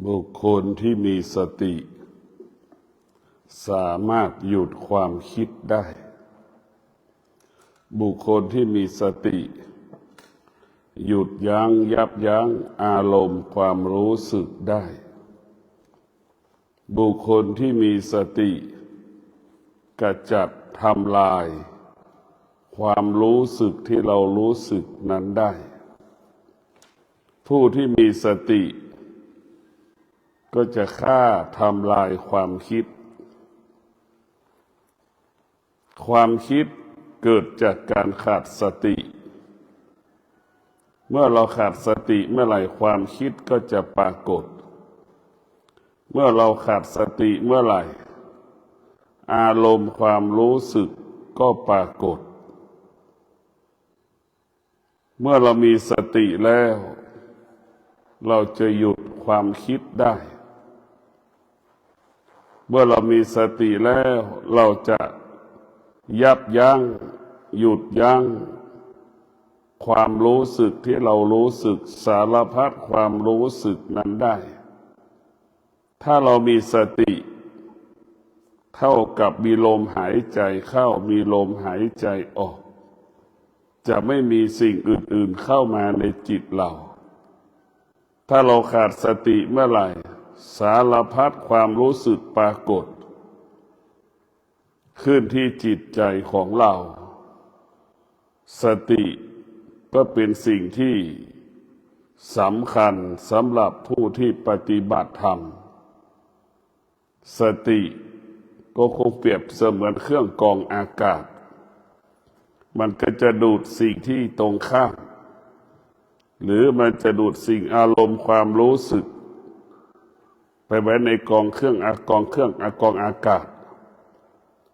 บุคคลที่มีสติสามารถหยุดความคิดได้บุคคลที่มีสติหยุดยั้งยับยั้งอารมณ์ความรู้สึกได้บุคคลที่มีสติกจัดทำลายความรู้สึกที่เรารู้สึกนั้นได้ผู้ที่มีสติก็จะฆ่าทำลายความคิดความคิดเกิดจากการขาดสติเมื่อเราขาดสติเมื่อไหร่ความคิดก็จะปรากฏเมื่อเราขาดสติเมื่อไหร่อารมณ์ความรู้สึกก็ปรากฏเมื่อเรามีสติแล้วเราจะหยุดความคิดได้เมื่อเรามีสติแล้วเราจะยับยั้งหยุดยั้งความรู้สึกที่เรารู้สึกสารพัดความรู้สึกนั้นได้ถ้าเรามีสติเท่ากับมีลมหายใจเข้ามีลมหายใจออกจะไม่มีสิ่งอื่นๆเข้ามาในจิตเราถ้าเราขาดสติเมื่อไหร่สารพัดความรู้สึกปรากฏขึ้นที่จิตใจของเราสติก็เป็นสิ่งที่สำคัญสำหรับผู้ที่ปฏิบัติธรรมสติก็คงเปรียบเสมือนเครื่องกรองอากาศมันก็จะดูดสิ่งที่ตรงข้ามหรือมันจะดูดสิ่งอารมณ์ความรู้สึกไปไว้ในกองเครื่องอากาศ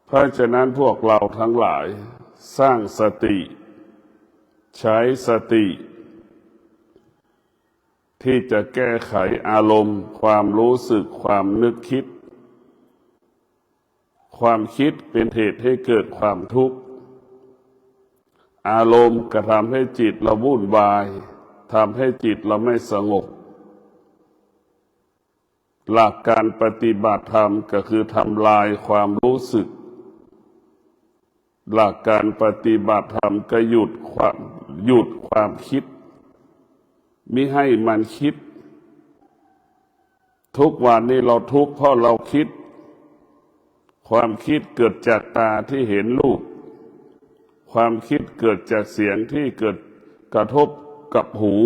เพราะฉะนั้นพวกเราทั้งหลายสร้างสติใช้สติที่จะแก้ไขอารมณ์ความรู้สึกความนึกคิดความคิดเป็นเหตุให้เกิดความทุกข์อารมณ์กระทำให้จิตเราวุ่นวายทำให้จิตเราไม่สงบหลักการปฏิบัติธรรมก็คือทำลายความรู้สึกหลักการปฏิบัติธรรมก็หยุดความคิดมิให้มันคิดทุกวันนี้เราทุกข์เพราะเราคิดความคิดเกิดจากตาที่เห็นรูปความคิดเกิดจากเสียงที่เกิดกระทบกับหู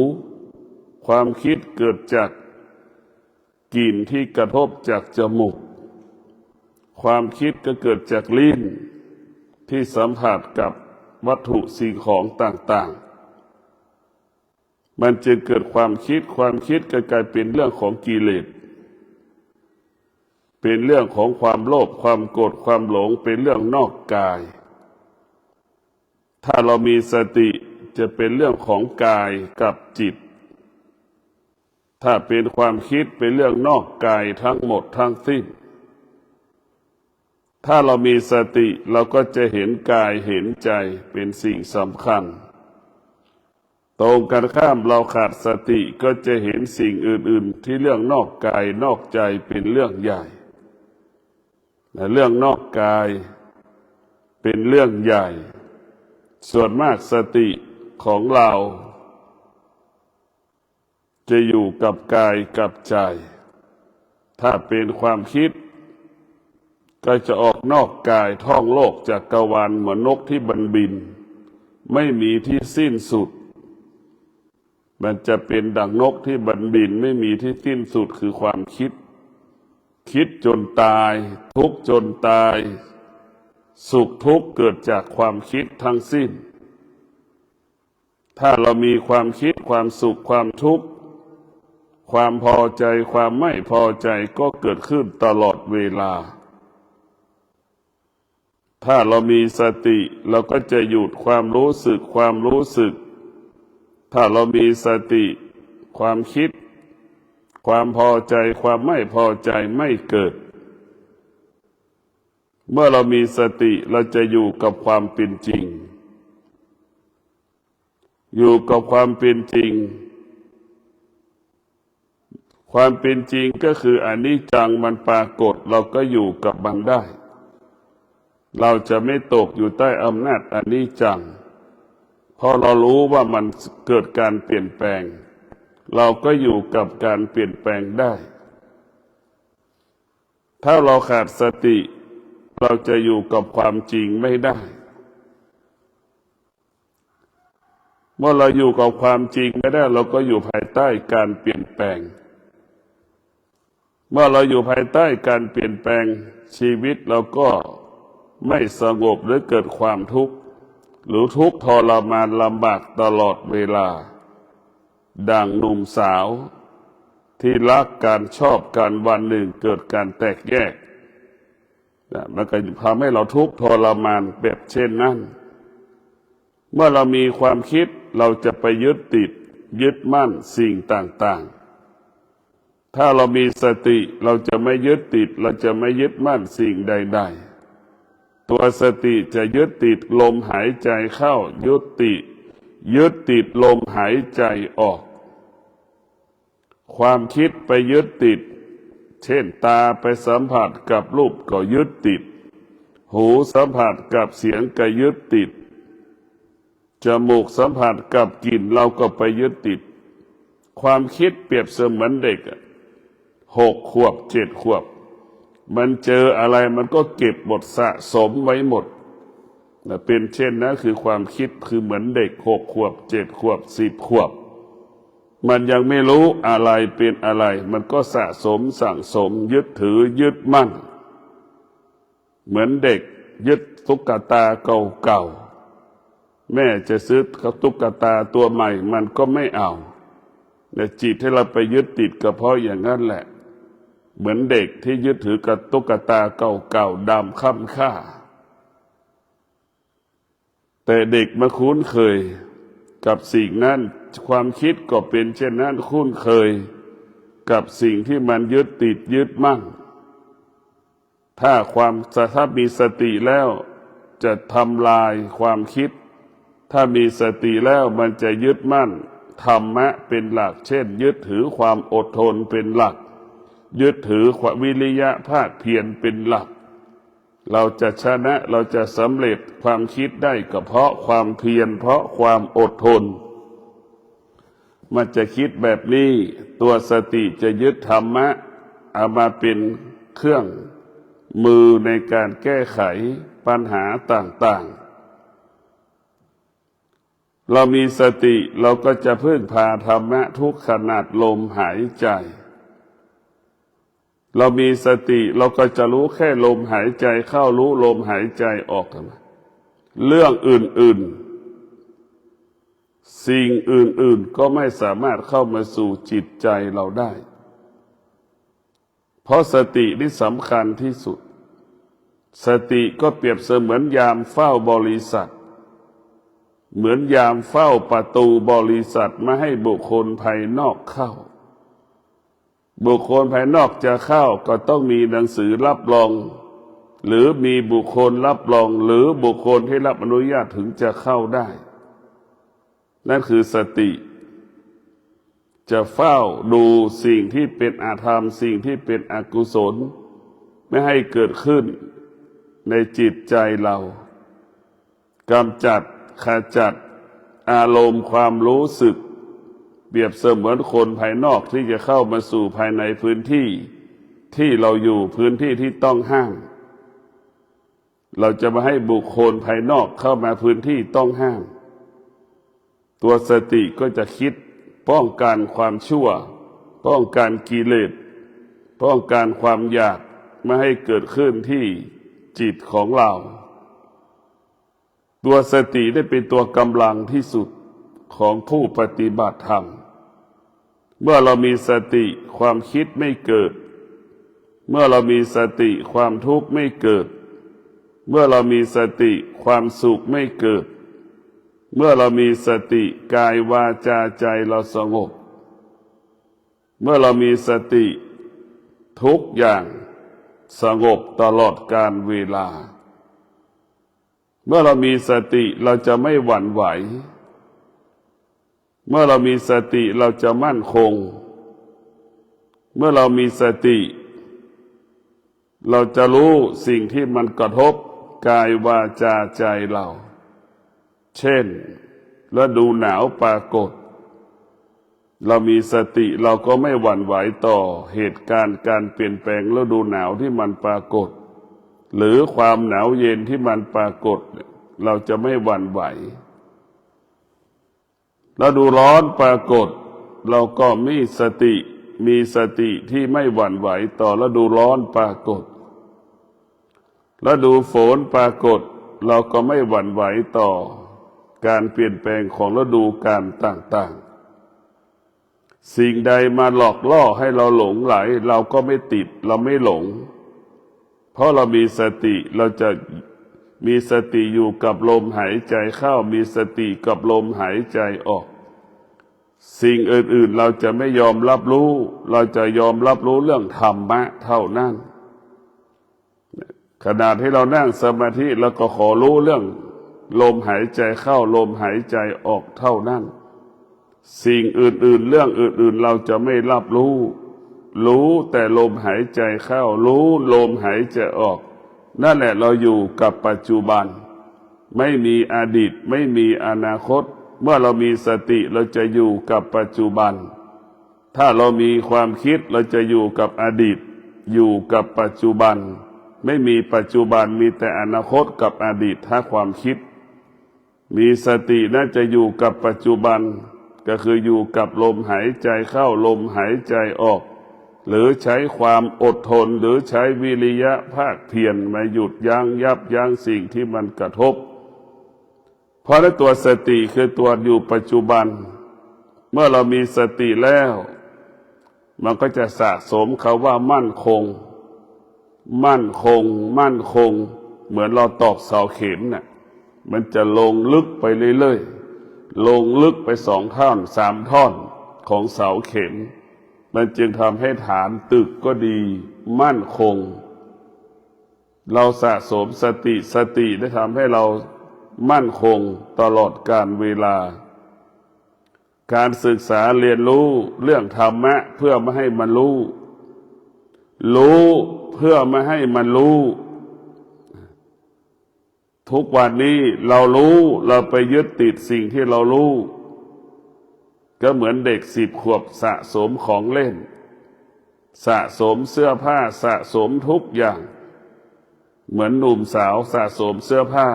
ความคิดเกิดจากกลิ่นที่กระทบจากจมูกความคิดก็เกิดจากลิ้นที่สัมผัสกับวัตถุสิ่งของต่างๆมันจึงเกิดความคิดก็กลายเป็นเรื่องของกิเลสเป็นเรื่องของความโลภความโกรธความหลงเป็นเรื่องนอกกายถ้าเรามีสติจะเป็นเรื่องของกายกับจิตถ้าเป็นความคิดเป็นเรื่องนอกกายทั้งหมดทั้งสิ้นถ้าเรามีสติเราก็จะเห็นกายเห็นใจเป็นสิ่งสำคัญตรงกันข้ามเราขาดสติก็จะเห็นสิ่งอื่นๆที่เรื่องนอกกายนอกใจเป็นเรื่องใหญ่เรื่องนอกกายเป็นเรื่องใหญ่ส่วนมากสติของเราจะอยู่กับกายกับใจถ้าเป็นความคิดก็จะออกนอกกายท่องโลกจักรวาลเหมือนนกที่บินไม่มีที่สิ้นสุดมันจะเป็นดังนกที่บินไม่มีที่สิ้นสุดคือความคิดจนตายทุกข์จนตายสุขทุกข์เกิดจากความคิดทั้งสิ้นถ้าเรามีความคิดความสุขความทุกข์ความพอใจความไม่พอใจก็เกิดขึ้นตลอดเวลาถ้าเรามีสติเราก็จะหยุดความรู้สึกถ้าเรามีสติความคิดความพอใจความไม่พอใจไม่เกิดเมื่อเรามีสติเราจะอยู่กับความเป็นจริง ความเป็นจริงก็คืออนิจจังมันปรากฏเราก็อยู่กับมันได้เราจะไม่ตกอยู่ใต้อำนาจอนิจจังเพราะเรารู้ว่ามันเกิดการเปลี่ยนแปลงเราก็อยู่กับการเปลี่ยนแปลงได้ถ้าเราขาดสติเราจะอยู่กับความจริงไม่ได้เมื่อเราอยู่กับความจริงไม่ได้เราก็อยู่ภายใต้การเปลี่ยนแปลงเมื่อเราอยู่ภายใต้การเปลี่ยนแปลงชีวิตเราก็ไม่สงบหรือเกิดความทุกข์หรือทุกข์ทรมานลำบากตลอดเวลาดังหนุ่มสาวที่รักการชอบกันวันหนึ่งเกิดการแตกแยกมันก็ทำให้เราทุกข์ทรมานแบบเช่นนั้นเมื่อเรามีความคิดเราจะไปยึดติดยึดมั่นสิ่งต่างๆถ้าเรามีสติเราจะไม่ยึดติดเราจะไม่ยึดมั่นสิ่งใดๆตัวสติจะยึดติดลมหายใจเข้ายึดติดลมหายใจออกความคิดไปยึดติดเช่นตาไปสัมผัสกับรูปก็ยึดติดหูสัมผัสกับเสียงก็ยึดติดจมูกสัมผัสกับกลิ่นเราก็ไปยึดติดความคิดเปรียบเสมือนเด็ก6 ขวบ 7 ขวบมันเจออะไรมันก็เก็บบทสะสมไว้หมดเป็นเช่นนั้นคือความคิดคือเหมือนเด็ก6 ขวบ 7 ขวบ 10 ขวบมันยังไม่รู้อะไรเป็นอะไรมันก็สะสมสั่งสมยึดถือยึดมั่นเหมือนเด็กยึดตุ๊กตาเก่าๆแม่จะซื้อตุ๊กตาตัวใหม่มันก็ไม่เอาแต่จิตที่เราไปยึดติดก็เพราะอย่างนั้นแหละเหมือนเด็กที่ยึดถือกับตุ๊กตาเก่าๆดำค่ำค่าแต่เด็กมาคุ้นเคยกับสิ่งนั้นความคิดก็เป็นเช่นนั้นคุ้นเคยกับสิ่งที่มันยึดติดยึดมั่นถ้ามีสติแล้วจะทำลายความคิดถ้ามีสติแล้วมันจะยึดมั่นธรรมะเป็นหลักเช่นยึดถือความอดทนเป็นหลักยึดถือวิริยะภาคเพียรเป็นหลักเราจะชนะเราจะสำเร็จความคิดได้ก็เพราะความเพียรเพราะความอดทนมันจะคิดแบบนี้ตัวสติจะยึดธรรมะเอามาเป็นเครื่องมือในการแก้ไขปัญหาต่างๆเรามีสติเราก็จะพึ่งพาธรรมะทุกขณะลมหายใจเรามีสติเราก็จะรู้แค่ลมหายใจเข้ารู้ลมหายใจออกเรื่องอื่นๆสิ่งอื่นๆก็ไม่สามารถเข้ามาสู่จิตใจเราได้เพราะสตินี่สำคัญที่สุดสติก็เปรียบเสมือนยามเฝ้าบริษัทเหมือนยามเฝ้าประตูบริษัทไม่ให้บุคคลภายนอกเข้าบุคคลภายนอกจะเข้าก็ต้องมีหนังสือรับรองหรือมีบุคคลรับรองหรือบุคคลที่รับอนุญาตถึงจะเข้าได้นั่นคือสติจะเฝ้าดูสิ่งที่เป็นอาธรรมสิ่งที่เป็นอกุศลไม่ให้เกิดขึ้นในจิตใจเรากำจัดขจัดอารมณ์ความรู้สึกเปรียบเสมือนคนภายนอกที่จะเข้ามาสู่ภายในพื้นที่ที่เราอยู่พื้นที่ที่ต้องห้ามเราจะมาให้บุคคลภายนอกเข้ามาพื้นที่ต้องห้ามตัวสติก็จะคิดป้องกันความชั่วป้องกันกิเลสป้องกันความอยากไม่ให้เกิดขึ้นที่จิตของเราตัวสติได้เป็นตัวกำลังที่สุดของผู้ปฏิบัติธรรมเมื่อเรามีสติความคิดไม่เกิดเมื่อเรามีสติความทุกข์ไม่เกิดเมื่อเรามีสติความสุขไม่เกิดเมื่อเรามีสติกายวาจาใจเราสงบเมื่อเรามีสติทุกอย่างสงบตลอดกาลเวลาเมื่อเรามีสติเราจะไม่หวั่นไหวเมื่อเรามีสติเราจะมั่นคง เมื่อเรามีสติเราจะรู้สิ่งที่มันกระทบกายวาจาใจเราเช่นฤดูหนาวปรากฏเรามีสติเราก็ไม่หวั่นไหวต่อเหตุการณ์การเปลี่ยนแปลงฤดูหนาวที่มันปรากฏหรือความหนาวเย็นที่มันปรากฏเราจะไม่หวั่นไหวฤดูร้อนปรากฏเราก็มีสติที่ไม่หวั่นไหวต่อฤดูร้อนปรากฏฤดูฝนปรากฏเราก็ไม่หวั่นไหวต่อการเปลี่ยนแปลงของฤดูกาลต่างๆสิ่งใดมาหลอกล่อให้เราหลงไหลเราก็ไม่ติดเราไม่หลงเพราะเรามีสติเราจะมีสติอยู่กับลมหายใจเข้ามีสติกับลมหายใจออกสิ่งอื่นๆเราจะไม่ยอมรับรู้เราจะยอมรับรู้เรื่องธรรมะเท่านั้นขณะที่เรานั่งสมาธิเราก็ขอรู้เรื่องลมหายใจเข้าลมหายใจออกเท่านั้นสิ่งอื่นๆเรื่องอื่นๆเราจะไม่รับรู้แต่ลมหายใจเข้ารู้ลมหายใจออกนั่นแหละเราอยู่กับปัจจุบันไม่มีอดีตไม่มีอนาคตเมื่อเรามีสติเราจะอยู่กับปัจจุบันถ้าเรามีความคิดเราจะอยู่กับอดีตอยู่กับปัจจุบันไม่มีปัจจุบันมีแต่อนาคตกับอดีตถ้าความคิดมีสติน่าจะอยู่กับปัจจุบันก็คืออยู่กับลมหายใจเข้าลมหายใจออกหรือใช้ความอดทนหรือใช้วิริยะภาคเพียรมาหยุดยับยั้งสิ่งที่มันกระทบเพราะนั้นตัวสติคือตัวอยู่ปัจจุบันเมื่อเรามีสติแล้วมันก็จะสะสมคำว่ามั่นคงเหมือนเราตอกเสาเข็มน่ะมันจะลงลึกไปเรื่อยๆลงลึกไป2 ท่อน3 ท่อนของเสาเข็มมันจึงทำให้ฐานตึกก็ดีมั่นคงเราสะสมสติได้ทำให้เรามั่นคงตลอดกาลเวลาการศึกษาเรียนรู้เรื่องธรรมะเพื่อไม่ให้มันรู้เพื่อไม่ให้มันรู้ทุกวันนี้เราเราไปยึดติดสิ่งที่เรารู้ก็เหมือนเด็ก10 ขวบสะสมของเล่นสะสมเสื้อผ้าสะสมทุกอย่างเหมือนหนุ่มสาวสะสมเสื้อผ้า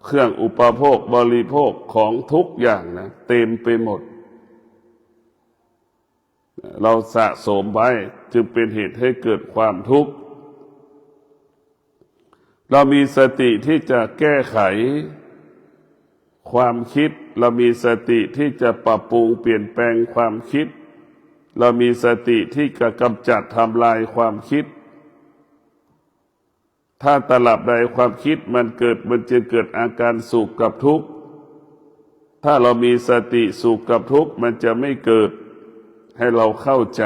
เครื่องอุปโภคบริโภคของทุกอย่างนะเต็มไปหมดเราสะสมไว้จึงเป็นเหตุให้เกิดความทุกข์เรามีสติที่จะแก้ไขความคิดเรามีสติที่จะปรับปรุงเปลี่ยนแปลงความคิดเรามีสติที่จะกำจัดทำลายความคิดถ้าตลับใดความคิดมันจะเกิดอาการสุขกับทุกข์ถ้าเรามีสติสุขกับทุกข์มันจะไม่เกิดให้เราเข้าใจ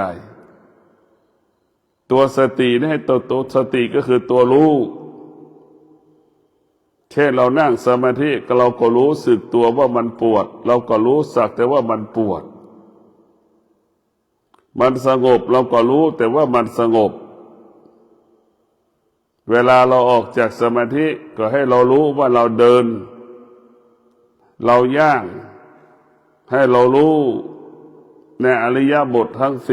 ตัวสตินี่ให้ตัวสติก็คือตัวรู้แค่เรานั่งสมาธิเราก็รู้สึกตัวว่ามันปวดเราก็รู้สักแต่ว่ามันปวดมันสงบเราก็รู้แต่ว่ามันสงบเวลาเราออกจากสมาธิก็ให้เรารู้ว่าเราเดินเราย่างให้เรารู้ในอริยบททั้ง4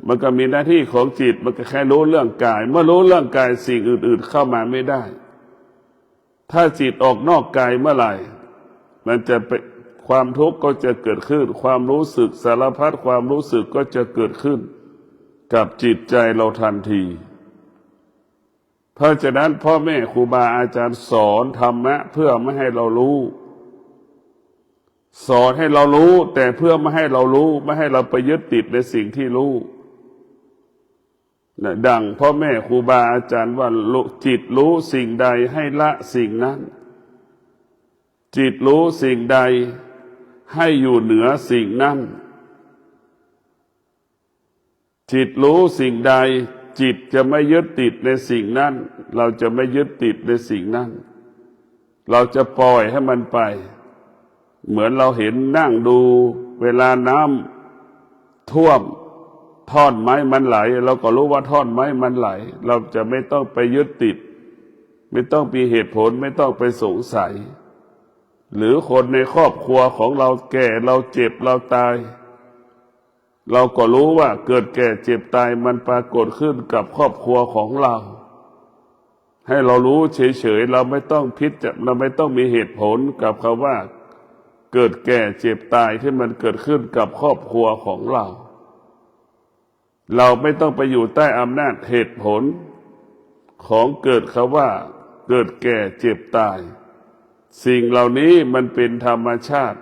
มันก็มีหน้าที่ของจิตมันก็แค่รู้เรื่องกายเมื่อรู้เรื่องกายสิ่งอื่นๆเข้ามาไม่ได้ถ้าจิตออกนอกกายเมื่อไหร่มันจะเป็นความทุกข์ก็จะเกิดขึ้นความรู้สึกสารพัดความรู้สึกก็จะเกิดขึ้นกับจิตใจเราทันทีเพราะฉะนั้นพ่อแม่ครูบาอาจารย์สอนธรรมะเพื่อไม่ให้เรารู้สอนให้เรารู้แต่เพื่อไม่ให้เรารู้ไม่ให้เราไปยึดติดในสิ่งที่รู้ดังพ่อแม่ครูบาอาจารย์ว่าจิตรู้สิ่งใดให้ละสิ่งนั้นจิตรู้สิ่งใดให้อยู่เหนือสิ่งนั้นจิตรู้สิ่งใดจิตจะไม่ยึดติดในสิ่งนั้นเราจะไม่ยึดติดในสิ่งนั้นเราจะปล่อยให้มันไปเหมือนเราเห็นนั่งดูเวลาน้ ท่วมท่อนไม้มันไหลเราก็รู้ว่าท่อนไม้มันไหลเราจะไม่ต้องไปยึดติดไม่ต้องมีเหตุผลไม่ต้องไปสงสัยหรือคนในครอบครัวของเราแก่เราเจ็บเราตายเราก็รู้ว่าเกิดแก่เจ็บตายมันปรากฏขึ้นกับครอบครัวของเราให้เรารู้เฉยๆเราไม่ต้องเราไม่ต้องมีเหตุผลกับคำว่าเกิดแก่เจ็บตายที่มันเกิดขึ้นกับครอบครัวของเราเราไม่ต้องไปอยู่ใต้อำนาจเหตุผลของเกิดคำว่าเกิดแก่เจ็บตายสิ่งเหล่านี้มันเป็นธรรมชาติ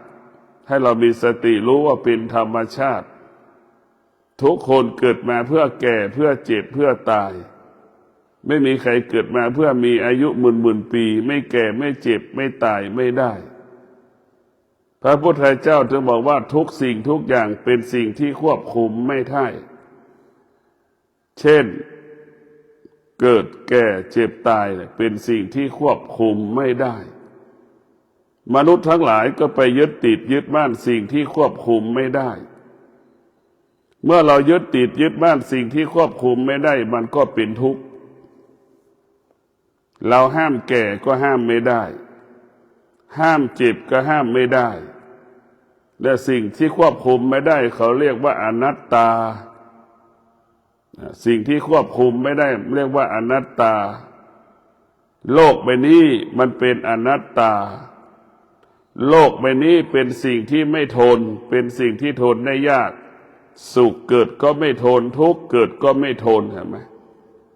ให้เรามีสติรู้ว่าเป็นธรรมชาติทุกคนเกิดมาเพื่อแก่เพื่อเจ็บเพื่อตายไม่มีใครเกิดมาเพื่อมีอายุหมื่นปีไม่แก่ไม่เจ็บไม่ตายไม่ได้พระพุทธเจ้าจึงบอกว่าทุกสิ่งทุกอย่างเป็นสิ่งที่ควบคุมไม่ได้เช่นเกิดแก่เจ็บตายเป็นสิ่งที่ควบคุมไม่ได้มนุษย์ทั้งหลายก็ไปยึดติดยึดมั่นสิ่งที่ควบคุมไม่ได้เมื่อเรายึดติดยึดมั่นสิ่งที่ควบคุมไม่ได้มันก็เป็นทุกข์เราห้ามแก่ก็ห้ามไม่ได้ห้ามเจ็บก็ห้ามไม่ได้และสิ่งที่ควบคุมไม่ได้เขาเรียกว่าอนัตตาสิ่งที่ควบคุมไม่ได้เรียกว่าอนัตตาโลกใบนี้มันเป็นอนัตตาโลกใบนี้เป็นสิ่งที่ไม่ทนเป็นสิ่งที่ทนได้ยากสุขเกิดก็ไม่ทนทุกข์เกิดก็ไม่ทนเห็นไหม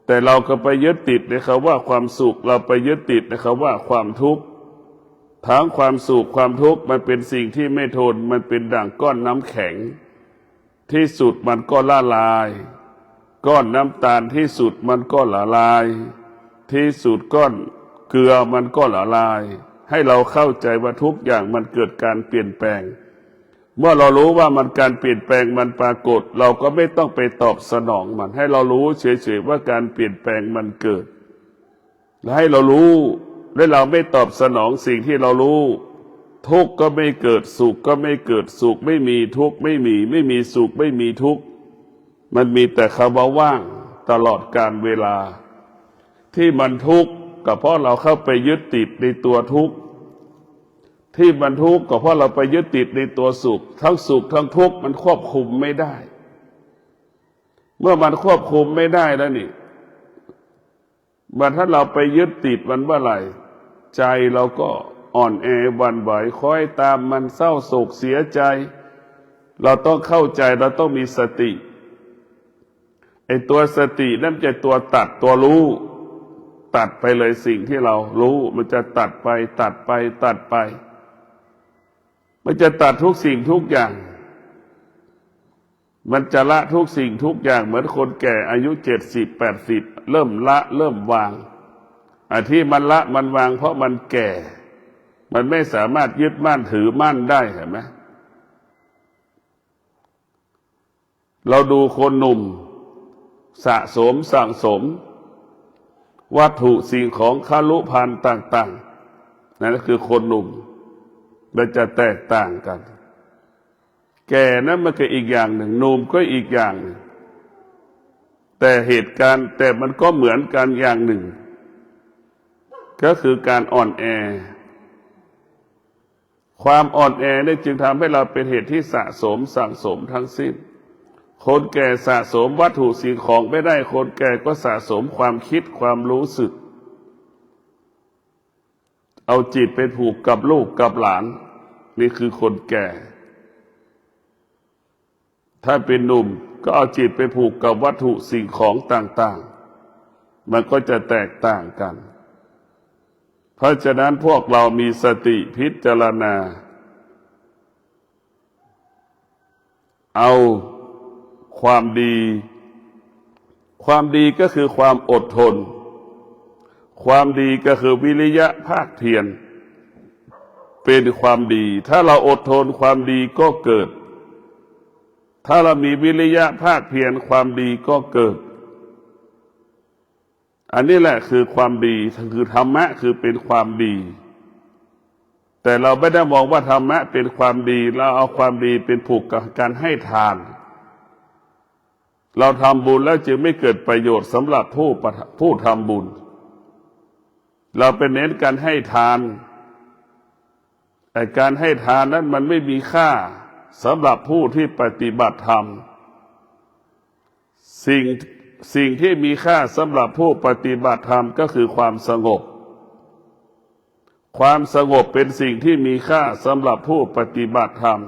แต่เราก็ไปยึดติดในคำว่าความสุขเราไปยึดติดในคำว่าความทุกข์ทั้งความสุขความทุกข์มันเป็นสิ่งที่ไม่ทนมันเป็นดั่งก้อนน้ำแข็งที่สุดมันก็ละลายก้อนน้ำตาลที่สุดมันก็ละลายที่สุดก้อนเกลือมันก็ละลายให้เราเข้าใจว่าทุกอย่างมันเกิดการเปลี่ยนแปลงเมื่อเรารู้ว่ามันการเปลี่ยนแปลงมันปรากฏเราก็ไม่ต้องไปตอบสนองมันให้เรารู้เฉยๆว่าการเปลี่ยนแปลงมันเกิดและให้เรารู้และเราไม่ตอบสนองสิ่งที่เรารู้ทุกข์ก็ไม่เกิดสุขก็ไม่เกิดสุขไม่มีทุกข์ไม่มีสุขไม่มีทุกข์มันมีแต่คำว่าว่างตลอดกาลเวลาที่มันทุกข์ก็เพราะเราเข้าไปยึดติดในตัวทุกข์ที่มันทุกข์ก็เพราะเราไปยึดติดในตัวสุขทั้งสุขทั้งทุกข์มันควบคุมไม่ได้เมื่อมันควบคุมไม่ได้แล้วนี่ถ้าเราไปยึดติดมันเมื่อไหร่ใจเราก็อ่อนแอหวั่นไหวคอยตามมันเศร้าโศกเสียใจเราต้องเข้าใจเราต้องมีสติไอ้ตัวสตินั่นจะตัวตัดตัวรู้ตัดไปเลยสิ่งที่เรารู้มันจะตัดไปตัดไปตัดไปมันจะตัดทุกสิ่งทุกอย่างมันจะละทุกสิ่งทุกอย่างเหมือนคนแก่อายุ70-80เริ่มละเริ่มวางที่มันละมันวางเพราะมันแก่มันไม่สามารถยึดมั่นถือมั่นได้เห็นไหมเราดูคนหนุ่มสะสมสั่งสมวัตถุสิ่งของคารุภัณฑ์ต่างๆนั่นก็คือคนหนุ่มมันจะแตกต่างกันแก่นั้นมันก็อีกอย่างหนึ่งหนุ่มก็อีกอย่างหนึ่งแต่เหตุการณ์แต่มันก็เหมือนกันอย่างหนึ่งก็คือการอ่อนแอความอ่อนแอนี่จึงทำให้เราเป็นเหตุที่สะสมสั่งสมทั้งสิ้นคนแก่สะสมวัตถุสิ่งของไม่ได้คนแก่ก็สะสมความคิดความรู้สึกเอาจิตไปผูกกับลูกกับหลานนี่คือคนแก่ถ้าเป็นหนุ่มก็เอาจิตไปผูกกับวัตถุสิ่งของต่างๆมันก็จะแตกต่างกันเพราะฉะนั้นพวกเรามีสติพิจารณาเอาความดีก็คือความอดทนความดีก็คือวิริยะภาคเพียรเป็นความดีถ้าเราอดทนความดีก็เกิดถ้าเรามีวิริยะภาคเพียรความดีก็เกิดอันนี้แหละคือความดีคือธรรมะคือเป็นความดีแต่เราไม่ได้มองว่าธรรมะเป็นความดีเราเอาความดีเป็นผูกกับการให้ทาน เราทำบุญแล้วจึงไม่เกิดประโยชน์สำหรับผู้ทำบุญเราเป็นเน้นการให้ทานแต่การให้ทานนั้นมันไม่มีค่าสำหรับผู้ที่ปฏิบัติธรรมสิ่งที่มีค่าสำหรับผู้ปฏิบัติธรรมก็คือความสงบความสงบเป็นสิ่งที่มีค่าสำหรับผู้ปฏิบัติธรรม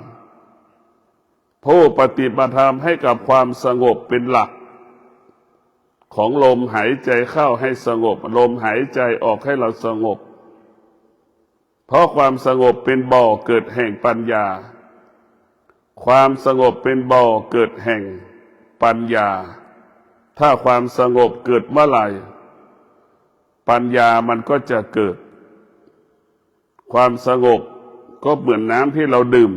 ผู้ปฏิบัติธรรมให้กับความสงบเป็นหลักของลมหายใจเข้าให้สงบลมหายใจออกให้เราสงบเพราะความสงบเป็นบ่อเกิดแห่งปัญญาความสงบเป็นบ่อเกิดแห่งปัญญาถ้าความสงบเกิดเมื่อไหร่ปัญญามันก็จะเกิดความสงบก็เหมือนน้ำที่เราดื่ม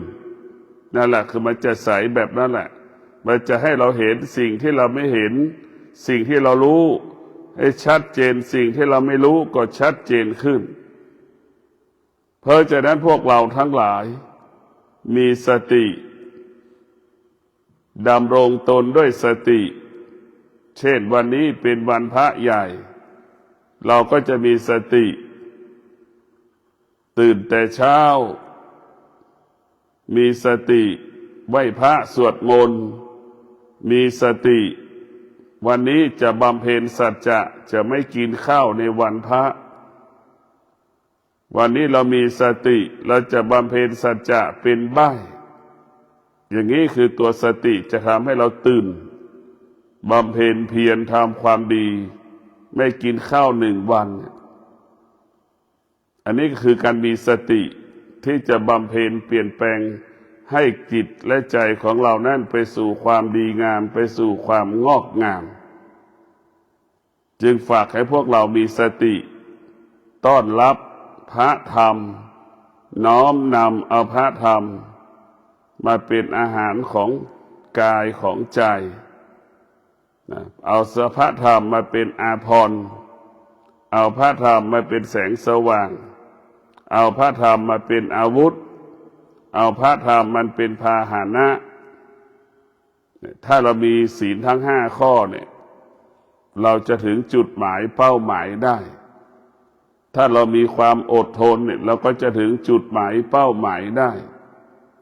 นั่นแหละคือมันจะใสแบบนั้นแหละมันจะให้เราเห็นสิ่งที่เราไม่เห็นสิ่งที่เรารู้ให้ชัดเจนสิ่งที่เราไม่รู้ก็ชัดเจนขึ้นเพราะฉะนั้นพวกเราทั้งหลายมีสติดำรงตนด้วยสติเช่นวันนี้เป็นวันพระใหญ่เราก็จะมีสติตื่นแต่เช้ามีสติไหว้พระสวดมนต์มีสติวันนี้จะบำเพ็ญสัจจะไม่กินข้าวในวันพระวันนี้เรามีสติเราจะบำเพ็ญสัจจะเป็นบ่ายอย่างนี้คือตัวสติจะทำให้เราตื่นบำเพ็ญเพียรทำความดีไม่กินข้าว1 วันอันนี้ก็คือการมีสติที่จะบำเพ็ญเปลี่ยนแปลงให้จิตและใจของเรานั้นไปสู่ความดีงามไปสู่ความงอกงามจึงฝากให้พวกเรามีสติต้อนรับพระธรรมน้อมนำเอาพระธรรมมาเป็นอาหารของกายของใจเอาพระธรรมมาเป็นอาภรณ์เอาพระธรรมมาเป็นแสงสว่างเอาพระธรรมมาเป็นอาวุธเอาพระธรรมมันเป็นพาหนะถ้าเรามีศีลทั้ง5 ข้อเนี่ยเราจะถึงจุดหมายเป้าหมายได้ถ้าเรามีความอดทนเนี่ยเราก็จะถึงจุดหมายเป้าหมายได้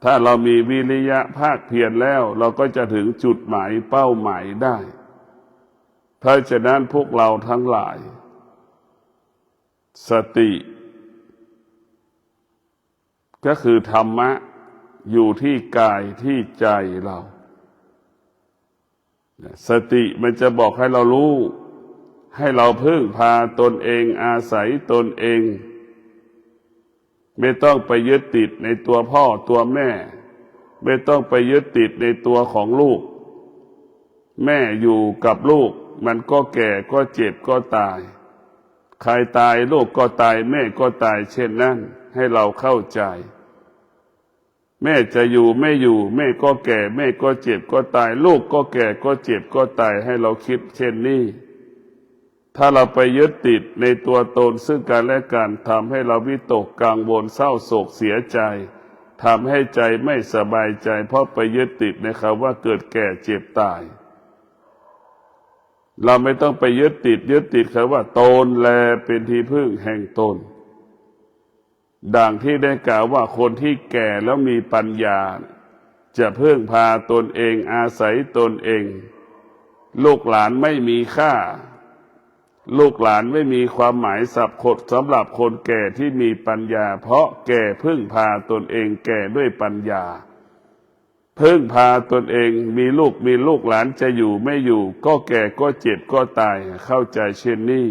ถ้าเรามีวิริยะภาคเพียรแล้วเราก็จะถึงจุดหมายเป้าหมายได้เพราะฉะนั้นพวกเราทั้งหลายสติก็คือธรรมะอยู่ที่กายที่ใจเราสติมันจะบอกให้เรารู้ให้เราพึ่งพาตนเองอาศัยตนเองไม่ต้องไปยึดติดในตัวพ่อตัวแม่ไม่ต้องไปยึดติดในตัวของลูกแม่อยู่กับลูกมันก็แก่ก็เจ็บก็ตายใครตายลูกก็ตายแม่ก็ตายเช่นนั้นให้เราเข้าใจแม่จะอยู่ไม่อยู่แม่ก็แก่แม่ก็เจ็บก็ตายลูกก็แก่ก็เจ็บก็ตายให้เราคิดเช่นนี้ถ้าเราไปยึดติดในตัวตนซึ่งกันและกันทำให้เราวิตกกังวลเศร้าโศกเสียใจทำให้ใจไม่สบายใจเพราะไปยึดติดในคำว่าเกิดแก่เจ็บตายเราไม่ต้องไปยึดติดคำว่าตนแลเป็นที่พึ่งแห่งตนดังที่ได้กล่าวว่าคนที่แก่แล้วมีปัญญาจะพึ่งพาตนเองอาศัยตนเองลูกหลานไม่มีค่าลูกหลานไม่มีความหมายสำหรับคนแก่ที่มีปัญญาเพราะแก่พึ่งพาตนเองแก่ด้วยปัญญาพึ่งพาตนเองมีลูกหลานจะอยู่ไม่อยู่ก็แก่ก็เจ็บก็ตายเข้าใจเช่นนี้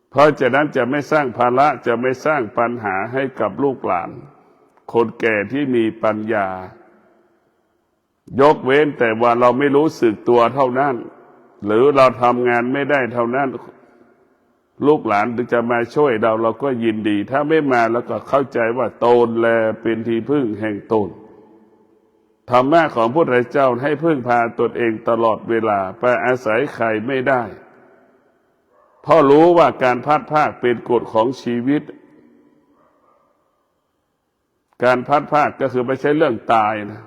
เพราะฉะนั้นจะไม่สร้างภาระจะไม่สร้างปัญหาให้กับลูกหลานคนแก่ที่มีปัญญายกเว้นแต่ว่าเราไม่รู้สึกตัวเท่านั้นหรือเราทำงานไม่ได้เท่านั้นลูกหลานถึงจะมาช่วยเราก็ยินดีถ้าไม่มาแล้วก็เข้าใจว่าตนแลเป็นที่พึ่งแห่งตนธรรมะของพระพุทธเจ้าให้พึ่งพาตนเองตลอดเวลาไปอาศัยใครไม่ได้เพราะรู้ว่าการพัดพรากเป็นกฎของชีวิตการพัดพรากก็คือไม่ใช่เรื่องตายนะ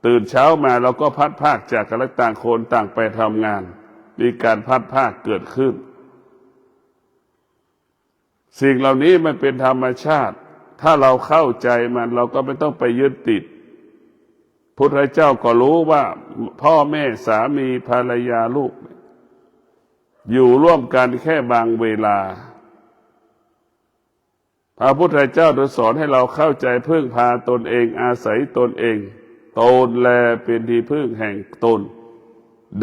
ตื่นเช้ามาเราก็พัดภาคจากกันและต่างคนต่างไปทำงานมีการพัดภาคเกิดขึ้นสิ่งเหล่านี้มันเป็นธรรมชาติถ้าเราเข้าใจมันเราก็ไม่ต้องไปยึดติดพุทธเจ้าก็รู้ว่าพ่อแม่สามีภรรยาลูกอยู่ร่วมกันแค่บางเวลาพระพุทธเจ้าสอนให้เราเข้าใจพึ่งพาตนเองอาศัยตนเองตนแลเป็นที่พึ่งแห่งตน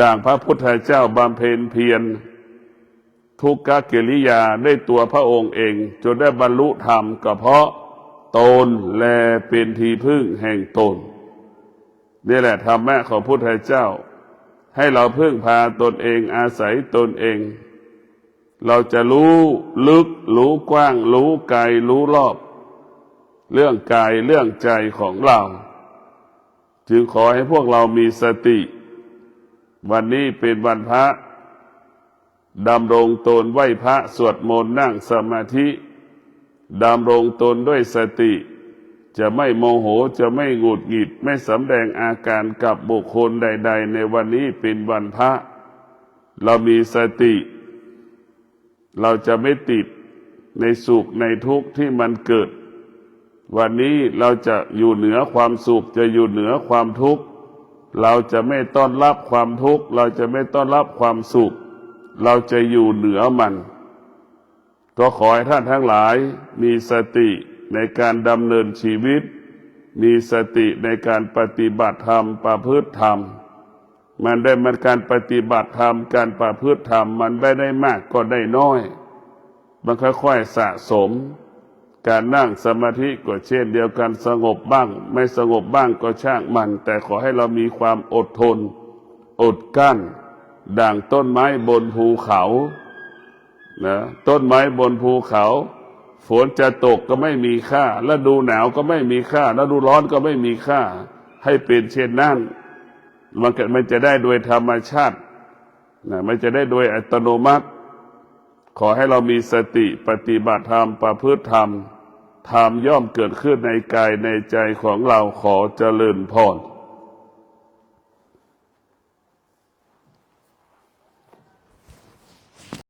ดังพระพุทธเจ้าบำเพ็ญเพียรทุกขกิริยาได้ตัวพระองค์เองจนได้บรรลุธรรมก็เพราะตนแลเป็นที่พึ่งแห่งตนนี่แหละธรรมะของพุทธเจ้าให้เราพึ่งพาตนเองอาศัยตนเองเราจะรู้ลึกรู้กว้างรู้ไกลรู้รอบเรื่องกายเรื่องใจของเราจึงขอให้พวกเรามีสติวันนี้เป็นวันพระดำรงตนไหว้พระสวดมนต์นั่งสมาธิดำรงตนด้วยสติจะไม่โมโหจะไม่หงุดหงิดไม่สำแดงอาการกับบุคคลใดๆในวันนี้เป็นวันพระเรามีสติเราจะไม่ติดในสุขในทุกข์ที่มันเกิดวันนี้เราจะอยู่เหนือความสุขจะอยู่เหนือความทุกข์เราจะไม่ต้อนรับความทุกข์เราจะไม่ต้อนรับความสุขเราจะอยู่เหนือมันก็ขอให้ท่านทั้งหลายมีสติในการดำเนินชีวิตมีสติในการปฏิบัติธรรมประพฤติธรรมมันการปฏิบัติธรรมการประพฤติธรรมมันไม่ได้มากก็ได้น้อยมันค่อยๆสะสมการนั่งสมาธิก็เช่นเดียวกันสงบบ้างไม่สงบบ้างก็ช่างมันแต่ขอให้เรามีความอดทนอดกลั้นดั่งต้นไม้บนภูเขานะต้นไม้บนภูเขาฝนจะตกก็ไม่มีค่าฤดูหนาวก็ไม่มีค่าฤดูร้อนก็ไม่มีค่าให้เป็นเช่นนั้นมันจะได้โดยธรรมชาตินะมันจะได้โดยอัตโนมัติขอให้เรามีสติปฏิบัติธรรมประพฤติธรรมธรรมย่อมเกิดขึ้นในกายในใจของเราขอเจริญพร